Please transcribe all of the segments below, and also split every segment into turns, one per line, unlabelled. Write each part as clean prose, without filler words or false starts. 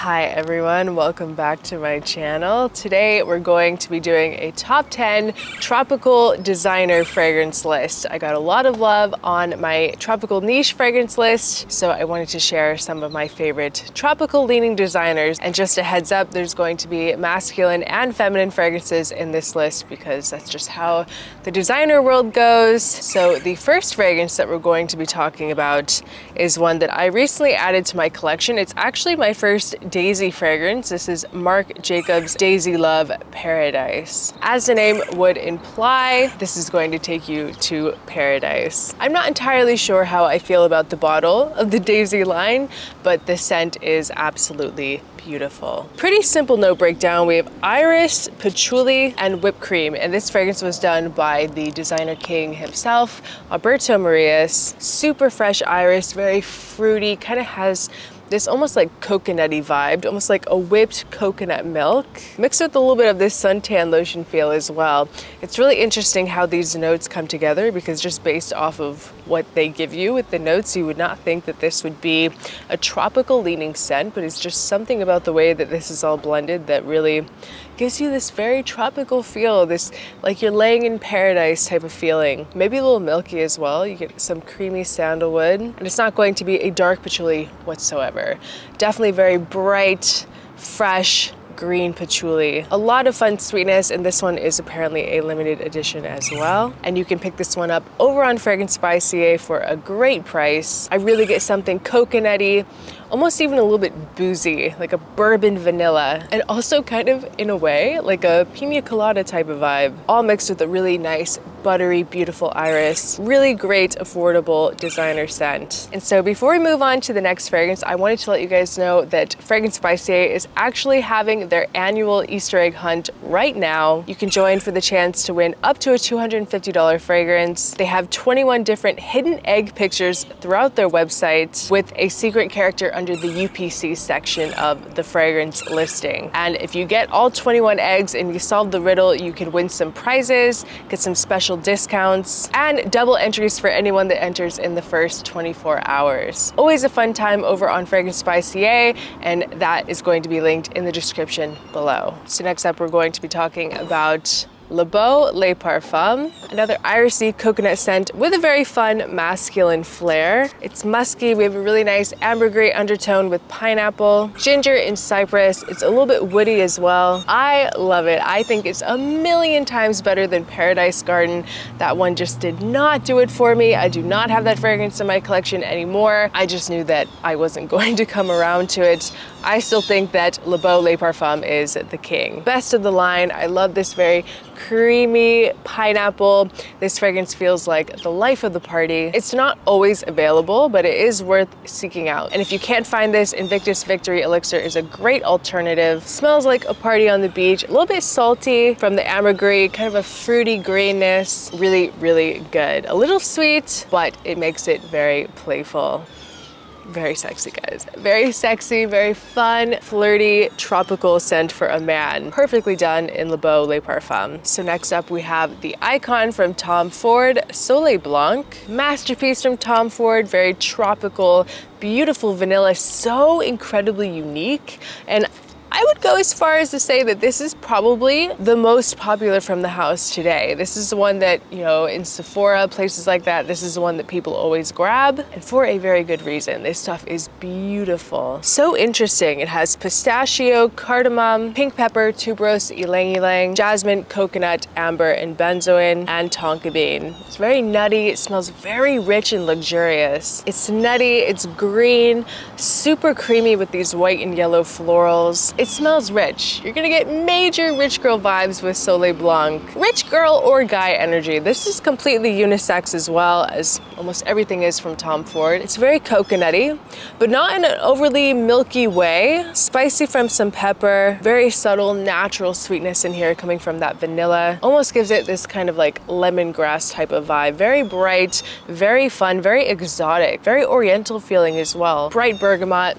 Hi everyone, welcome back to my channel. Today we're going to be doing a top 10 tropical designer fragrance list. I got a lot of love on my tropical niche fragrance list, so I wanted to share some of my favorite tropical leaning designers. And just a heads up, there's going to be masculine and feminine fragrances in this list because that's just how the designer world goes. So the first fragrance that we're going to be talking about is one that I recently added to my collection. It's actually my first Daisy fragrance. This is Marc Jacobs Daisy Love Paradise. As the name would imply, this is going to take you to paradise. I'm not entirely sure how I feel about the bottle of the Daisy line, but the scent is absolutely beautiful. Pretty simple note breakdown. We have iris, patchouli, and whipped cream. And this fragrance was done by the designer king himself, Alberto Marias. Super fresh iris, very fruity, kind of has this almost like coconutty vibe, almost like a whipped coconut milk, mixed with a little bit of this suntan lotion feel as well. It's really interesting how these notes come together because just based off of what they give you with the notes, you would not think that this would be a tropical leaning scent, but it's just something about the way that this is all blended that really gives you this very tropical feel, this like you're laying in paradise type of feeling. Maybe a little milky as well. You get some creamy sandalwood, and it's not going to be a dark patchouli whatsoever. Definitely very bright, fresh, green patchouli. A lot of fun sweetness, and this one is apparently a limited edition as well. And you can pick this one up over on Fragrance by CA for a great price. I really get something coconutty, almost even a little bit boozy, like a bourbon vanilla, and also kind of, in a way, like a pina colada type of vibe, all mixed with a really nice, buttery, beautiful iris. Really great, affordable designer scent. And so before we move on to the next fragrance, I wanted to let you guys know that Fragrance by CA is actually having their annual Easter egg hunt right now. You can join for the chance to win up to a $250 fragrance. They have 21 different hidden egg pictures throughout their website with a secret character under the UPC section of the fragrance listing. And if you get all 21 eggs and you solve the riddle, you can win some prizes, get some special discounts, and double entries for anyone that enters in the first 24 hours. Always a fun time over on Fragrance by CA, and that is going to be linked in the description below. So next up, we're going to be talking about Beau Le Parfum, another irisy coconut scent with a very fun masculine flair. It's musky. We have a really nice ambergris undertone with pineapple, ginger, and cypress. It's a little bit woody as well. I love it. I think it's a million times better than Paradise Garden. That one just did not do it for me. I do not have that fragrance in my collection anymore. I just knew that I wasn't going to come around to it. I still think that Beau Le Parfum is the king. Best of the line. I love this very creamy pineapple. This fragrance feels like the life of the party. It's not always available, but it is worth seeking out. And if you can't find this, Invictus Victory Elixir is a great alternative. Smells like a party on the beach. A little bit salty from the ambergris, kind of a fruity grainness. Really, really good. A little sweet, but it makes it very playful. Very sexy, guys. Very sexy, very fun, flirty, tropical scent for a man. Perfectly done in Beau Le Parfum. So next up, we have the icon from Tom Ford, Soleil Blanc. Masterpiece from Tom Ford, very tropical, beautiful vanilla, so incredibly unique. And I would go as far as to say that this is probably the most popular from the house today. This is the one that, you know, in Sephora, places like that, this is the one that people always grab, and for a very good reason. This stuff is beautiful. So interesting. It has pistachio, cardamom, pink pepper, tuberose, ylang ylang, jasmine, coconut, amber, and benzoin, and tonka bean. It's very nutty. It smells very rich and luxurious. It's nutty, it's green, super creamy with these white and yellow florals. It smells rich. You're gonna get major rich girl vibes with Soleil Blanc. Rich girl or guy energy. This is completely unisex as well, as almost everything is from Tom Ford. It's very coconutty, but not in an overly milky way. Spicy from some pepper. Very subtle, natural sweetness in here coming from that vanilla. Almost gives it this kind of like lemongrass type of vibe. Very bright, very fun, very exotic, very oriental feeling as well. Bright bergamot.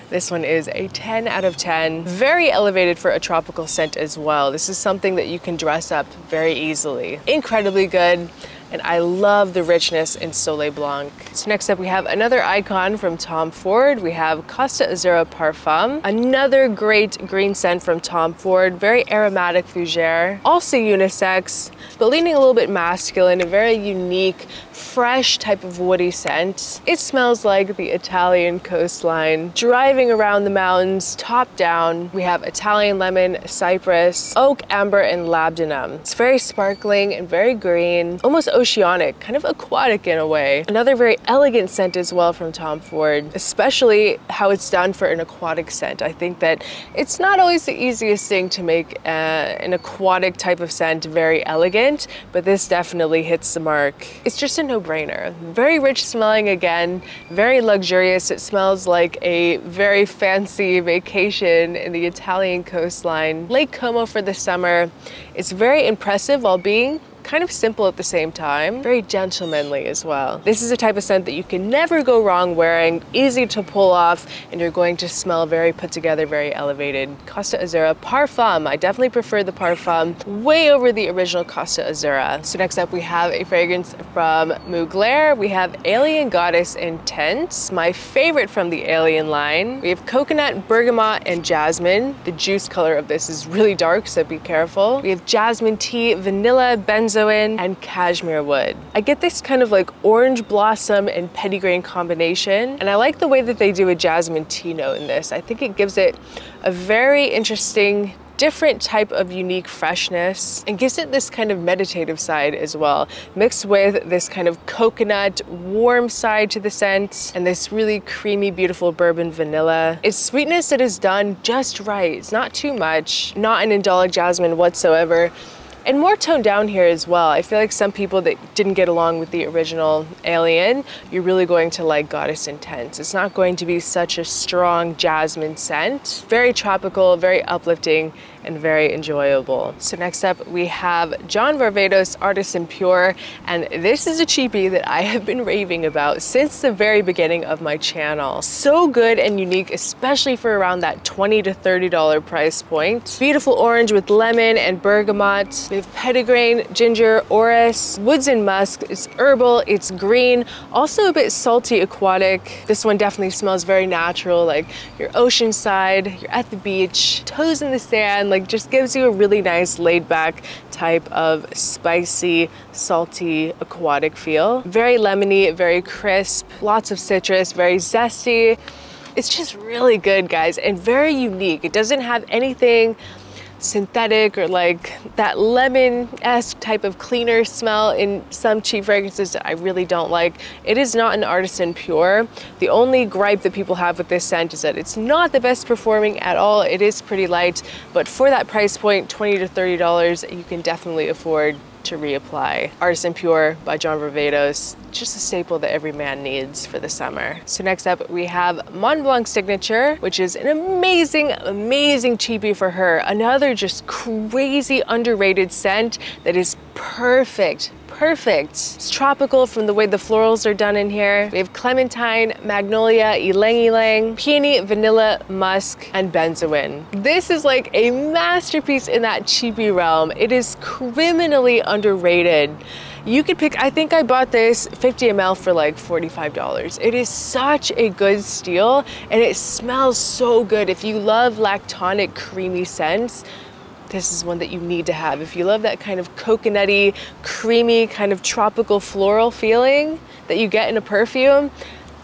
This one is a 10 out of 10. Very elevated for a tropical scent as well. This is something that you can dress up very easily. Incredibly good. and I love the richness in Soleil Blanc. So next up we have another icon from Tom Ford. We have Costa Azzurra Parfum, another great green scent from Tom Ford, very aromatic fougere, also unisex, but leaning a little bit masculine, a very unique, fresh type of woody scent. It smells like the Italian coastline. Driving around the mountains, top down, we have Italian lemon, cypress, oak, amber, and labdanum. It's very sparkling and very green, almost oceanic, kind of aquatic in a way. Another very elegant scent as well from Tom Ford, especially how it's done for an aquatic scent. I think that it's not always the easiest thing to make an aquatic type of scent very elegant, but this definitely hits the mark. It's just a no-brainer. Very rich smelling again, very luxurious. It smells like a very fancy vacation in the Italian coastline. Lake Como for the summer. It's very impressive while being kind of simple at the same time, very gentlemanly as well. This is a type of scent that you can never go wrong wearing, easy to pull off, and you're going to smell very put together, very elevated. Costa Azzurra Parfum. I definitely prefer the Parfum way over the original Costa Azzurra. So next up we have a fragrance from Mugler. We have Alien Goddess Intense, my favorite from the Alien line. We have coconut, bergamot, and jasmine. The juice color of this is really dark, so be careful. We have jasmine tea, vanilla, benzoin, and cashmere wood. I get this kind of like orange blossom and petitgrain combination, and I like the way that they do a jasmine tea note in this. I think it gives it a very interesting, different type of unique freshness and gives it this kind of meditative side as well, mixed with this kind of coconut warm side to the scent and this really creamy, beautiful bourbon vanilla. It's sweetness that is done just right. It's not too much, not an indolic jasmine whatsoever. And more toned down here as well. I feel like some people that didn't get along with the original Alien, you're really going to like Goddess Intense. It's not going to be such a strong jasmine scent. Very tropical, very uplifting, and very enjoyable. So next up we have John Varvatos Artisan Pure, and this is a cheapie that I have been raving about since the very beginning of my channel. So good and unique, especially for around that $20 to $30 price point. Beautiful orange with lemon and bergamot. We have petitgrain, ginger, orris, woods and musk. It's herbal, it's green, also a bit salty, aquatic. This one definitely smells very natural, like you're oceanside, you're at the beach, toes in the sand, like just gives you a really nice laid back type of spicy, salty, aquatic feel. Very lemony, very crisp, lots of citrus, very zesty. It's just really good, guys, and very unique. It doesn't have anything synthetic or like that lemon-esque type of cleaner smell in some cheap fragrances that I really don't like. It is not an Artisan Pure. The only gripe that people have with this scent is that it's not the best performing at all. It is pretty light, but for that price point, $20 to $30, you can definitely afford to reapply. Artisan Pure by John Varvatos, just a staple that every man needs for the summer. So next up we have Mont Blanc Signature, which is an amazing, amazing cheapie for her. Another just crazy underrated scent that is perfect. It's tropical from the way the florals are done in here. We have clementine, magnolia, ylang ylang, peony, vanilla, musk, and benzoin. This is like a masterpiece in that cheapie realm. It is criminally underrated. You could pick, I think I bought this 50 ml for like $45. It is such a good steal, and it smells so good. If you love lactonic creamy scents, this is one that you need to have. If you love that kind of coconutty, creamy, kind of tropical floral feeling that you get in a perfume,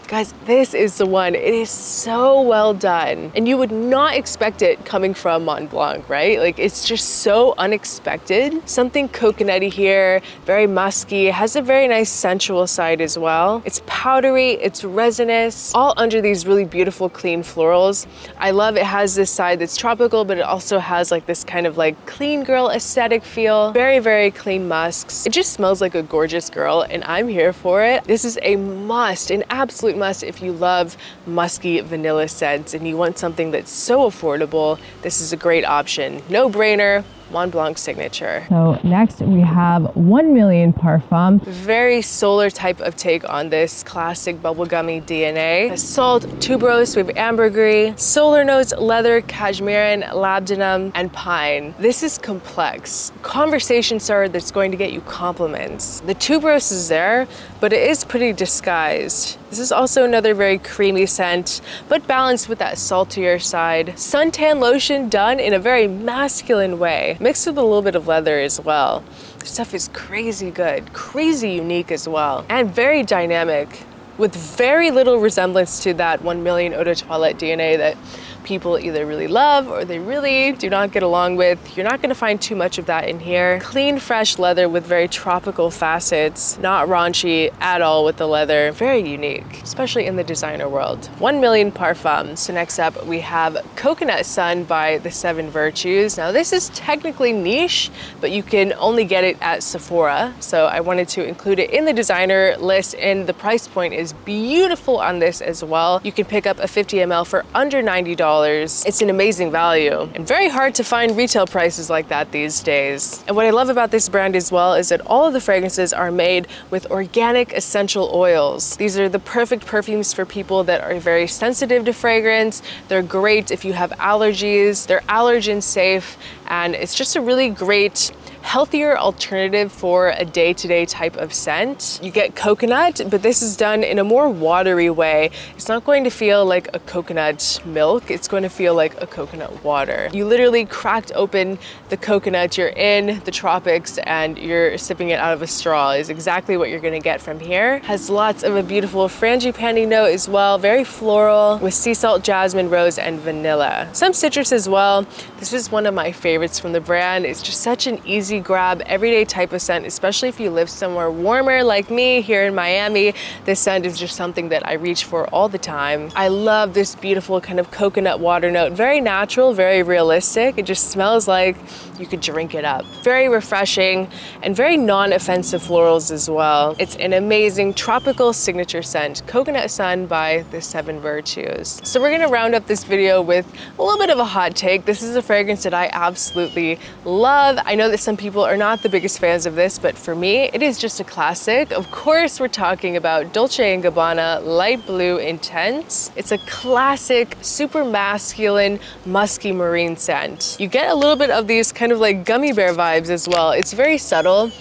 guys, this is the one. It is so well done. And you would not expect it coming from Mont Blanc, right? Like, it's just so unexpected. Something coconutty here, very musky, has a very nice sensual side as well. It's powdery, it's resinous, all under these really beautiful, clean florals. I love it has this side that's tropical, but it also has like this kind of like clean girl aesthetic feel. Very, very clean musks. It just smells like a gorgeous girl, and I'm here for it. This is a must, an absolute must if you love musky vanilla scents and you want something that's so affordable. This is a great option. No brainer. Mont Blanc signature.
So next we have 1 Million Parfum.
Very solar type of take on this classic bubblegummy DNA. Salt, tuberose, we have ambergris, solar notes, leather, cashmere, labdanum, and pine. This is complex. Conversation starter that's going to get you compliments. The tuberose is there, but it is pretty disguised. This is also another very creamy scent, but balanced with that saltier side. Suntan lotion done in a very masculine way, mixed with a little bit of leather as well. This stuff is crazy good, crazy unique as well, and very dynamic, with very little resemblance to that 1 Million Eau de Toilette DNA that people either really love or they really do not get along with. You're not gonna find too much of that in here. Clean, fresh leather with very tropical facets, not raunchy at all with the leather. Very unique, especially in the designer world. 1 Million Parfum. So next up we have Coconut Sun by the 7 Virtues. Now this is technically niche, but you can only get it at Sephora. So I wanted to include it in the designer list, and the price point is beautiful on this as well. You can pick up a 50 ml for under $90. It's an amazing value and very hard to find retail prices like that these days. And what I love about this brand as well is that all of the fragrances are made with organic essential oils. These are the perfect perfumes for people that are very sensitive to fragrance. They're great if you have allergies. They're allergen safe, and it's just a really great healthier alternative for a day-to-day type of scent. You get coconut, but this is done in a more watery way. It's not going to feel like a coconut milk. It's going to feel like a coconut water. You literally cracked open the coconut, you're in the tropics, and you're sipping it out of a straw is exactly what you're gonna get from here. Has lots of a beautiful frangipani note as well, very floral with sea salt, jasmine, rose, and vanilla. Some citrus as well. This is one of my favorites from the brand. It's just such an easy grab, everyday type of scent, especially if you live somewhere warmer like me here in Miami. This scent is just something that I reach for all the time. I love this beautiful kind of coconut water note. Very natural, very realistic. It just smells like you could drink it up. Very refreshing and very non-offensive florals as well. It's an amazing tropical signature scent, Coconut Sun by the 7 Virtues. So we're gonna round up this video with a little bit of a hot take. This is a fragrance that I absolutely love. I know that some people are not the biggest fans of this, but for me, it is just a classic. Of course, we're talking about Dolce & Gabbana Light Blue Intense. It's a classic, super masculine, musky marine scent. You get a little bit of these kind of like gummy bear vibes as well. It's very subtle.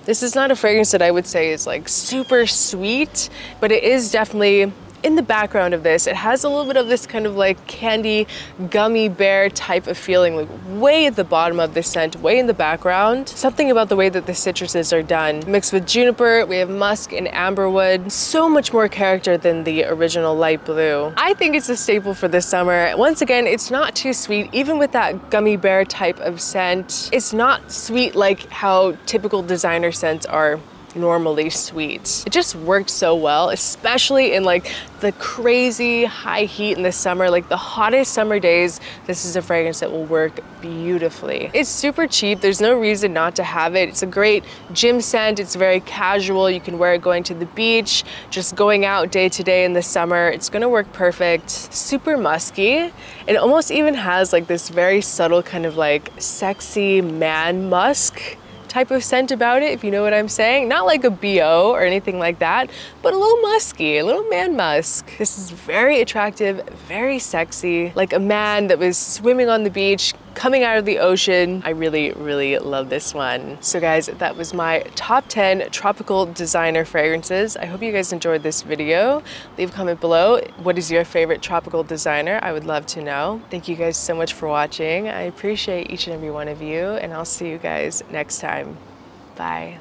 This is not a fragrance that I would say is like super sweet, but it is definitely in the background of this. It has a little bit of this kind of like candy gummy bear type of feeling, like way at the bottom of this scent, way in the background. Something about the way that the citruses are done. Mixed with juniper, we have musk and amberwood. So much more character than the original light blue. I think it's a staple for this summer. Once again, it's not too sweet, even with that gummy bear type of scent. It's not sweet like how typical designer scents are normally sweet. It just worked so well, especially in like the crazy high heat in the summer, like the hottest summer days. This is a fragrance that will work beautifully. It's super cheap. There's no reason not to have it. It's a great gym scent. It's very casual. You can wear it going to the beach, just going out day to day in the summer. It's gonna work perfect. Super musky. It almost even has like this very subtle kind of like sexy man musk type of scent about it, if you know what I'm saying. Not like a BO or anything like that, but a little musky, a little man musk. This is very attractive, very sexy, like a man that was swimming on the beach, coming out of the ocean. I really, really love this one. So guys, that was my top 10 tropical designer fragrances. I hope you guys enjoyed this video. Leave a comment below. What is your favorite tropical designer? I would love to know. Thank you guys so much for watching. I appreciate each and every one of you, and I'll see you guys next time. Bye.